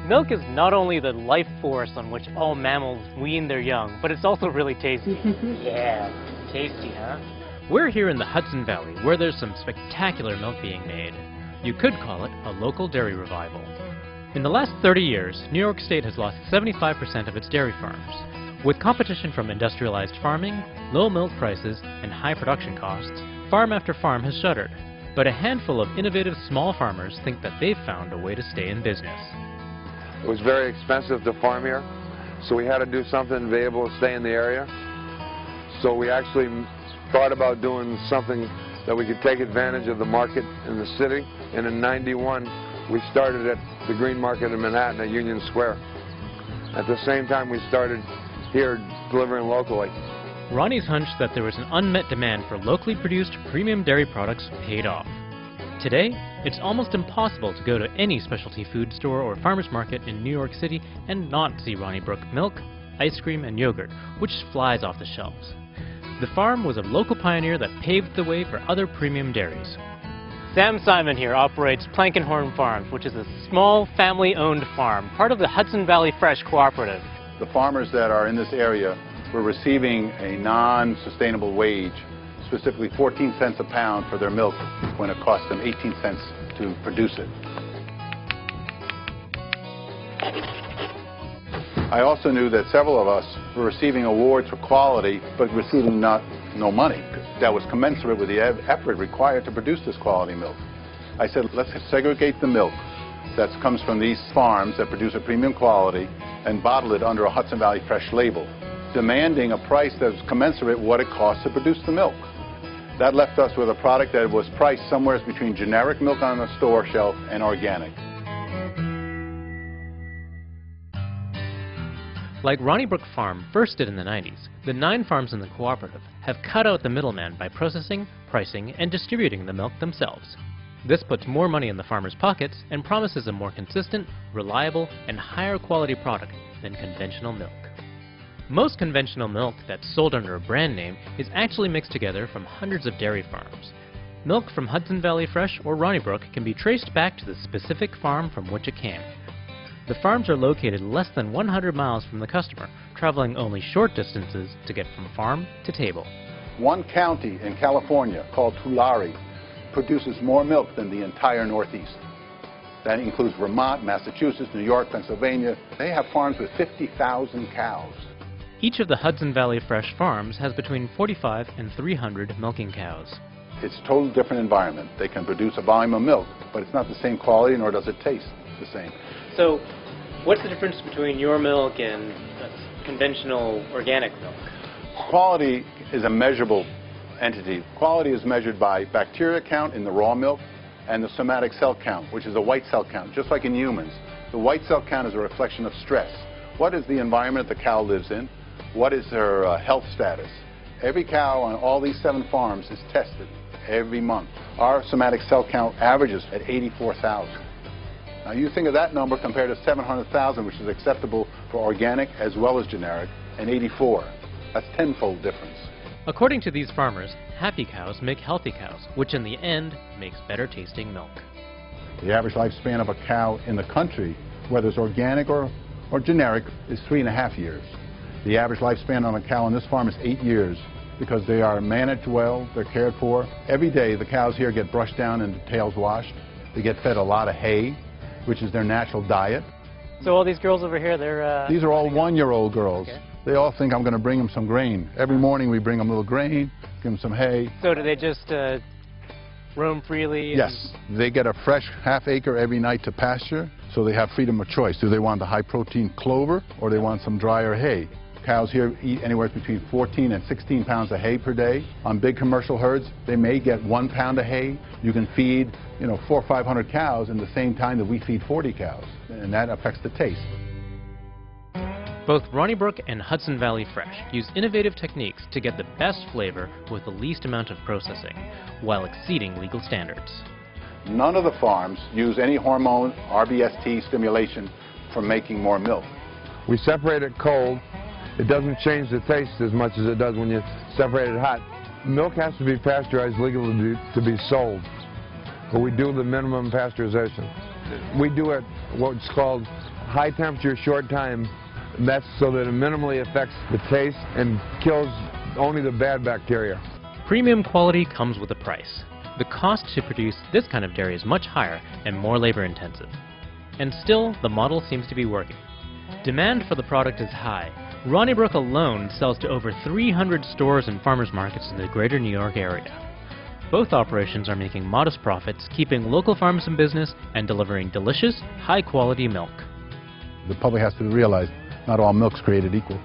Milk is not only the life force on which all mammals wean their young, but it's also really tasty. Yeah, tasty, huh? We're here in the Hudson Valley, where there's some spectacular milk being made. You could call it a local dairy revival. In the last 30 years, New York State has lost 75% of its dairy farms. With competition from industrialized farming, low milk prices, and high production costs, farm after farm has shuttered. But a handful of innovative small farmers think that they've found a way to stay in business. It was very expensive to farm here, so we had to do something to be able to stay in the area. So we actually thought about doing something that we could take advantage of the market in the city. And in '91, we started at the Green Market in Manhattan at Union Square. At the same time, we started here delivering locally. Ronnie's hunch that there was an unmet demand for locally produced premium dairy products paid off. Today, it's almost impossible to go to any specialty food store or farmer's market in New York City and not see Ronnie Brook milk, ice cream, and yogurt, which flies off the shelves. The farm was a local pioneer that paved the way for other premium dairies. Sam Simon here operates Plankenhorn Farms, which is a small family-owned farm, part of the Hudson Valley Fresh Cooperative. The farmers that are in this area were receiving a non-sustainable wage, specifically 14 cents a pound for their milk when it cost them 18 cents to produce it. I also knew that several of us were receiving awards for quality, but receiving no money that was commensurate with the effort required to produce this quality milk. I said, let's segregate the milk that comes from these farms that produce a premium quality and bottle it under a Hudson Valley Fresh label, demanding a price that was commensurate with what it costs to produce the milk. That left us with a product that was priced somewhere between generic milk on the store shelf and organic. Like Ronnie Brook Farm first did in the 90s, the 9 farms in the cooperative have cut out the middleman by processing, pricing, and distributing the milk themselves. This puts more money in the farmers' pockets and promises a more consistent, reliable, and higher quality product than conventional milk. Most conventional milk that's sold under a brand name is actually mixed together from hundreds of dairy farms. Milk from Hudson Valley Fresh or Ronnie Brook can be traced back to the specific farm from which it came. The farms are located less than 100 miles from the customer, traveling only short distances to get from farm to table. One county in California called Tulare produces more milk than the entire Northeast. That includes Vermont, Massachusetts, New York, Pennsylvania. They have farms with 50,000 cows. Each of the Hudson Valley Fresh farms has between 45 and 300 milking cows. It's a totally different environment. They can produce a volume of milk, but it's not the same quality, nor does it taste the same. So, what's the difference between your milk and conventional organic milk? Quality is a measurable entity. Quality is measured by bacteria count in the raw milk and the somatic cell count, which is a white cell count, just like in humans. The white cell count is a reflection of stress. What is the environment the cow lives in? What is her health status? Every cow on all these 7 farms is tested every month. Our somatic cell count averages at 84,000. Now you think of that number compared to 700,000, which is acceptable for organic as well as generic, and 84. That's tenfold difference. According to these farmers, happy cows make healthy cows, which in the end makes better tasting milk. The average lifespan of a cow in the country, whether it's organic or generic, is 3.5 years. The average lifespan on a cow on this farm is 8 years because they are managed well, they're cared for. Every day the cows here get brushed down and the tails washed. They get fed a lot of hay, which is their natural diet. So all these girls over here, they're... These are all 1-year-old girls. Okay. They all think I'm going to bring them some grain. Every morning we bring them a little grain, give them some hay. So do they just roam freely? Yes. They get a fresh ½ acre every night to pasture, so they have freedom of choice. Do they want the high-protein clover or they want some drier hay? Cows here eat anywhere between 14 and 16 pounds of hay per day. On big commercial herds, they may get 1 pound of hay. You can feed, 400 or 500 cows in the same time that we feed 40 cows, and that affects the taste. Both Ronnie Brook and Hudson Valley Fresh use innovative techniques to get the best flavor with the least amount of processing, while exceeding legal standards. None of the farms use any hormone RBST stimulation for making more milk. We separate it cold. It doesn't change the taste as much as it does when you separate it hot. Milk has to be pasteurized legally to be sold, but we do the minimum pasteurization. We do it what's called high temperature, short time. That's so that it minimally affects the taste and kills only the bad bacteria. Premium quality comes with a price. The cost to produce this kind of dairy is much higher and more labor intensive. And still, the model seems to be working. Demand for the product is high. Ronnybrook alone sells to over 300 stores and farmers markets in the greater New York area. Both operations are making modest profits, keeping local farms in business and delivering delicious, high-quality milk. The public has to realize not all milk's created equal.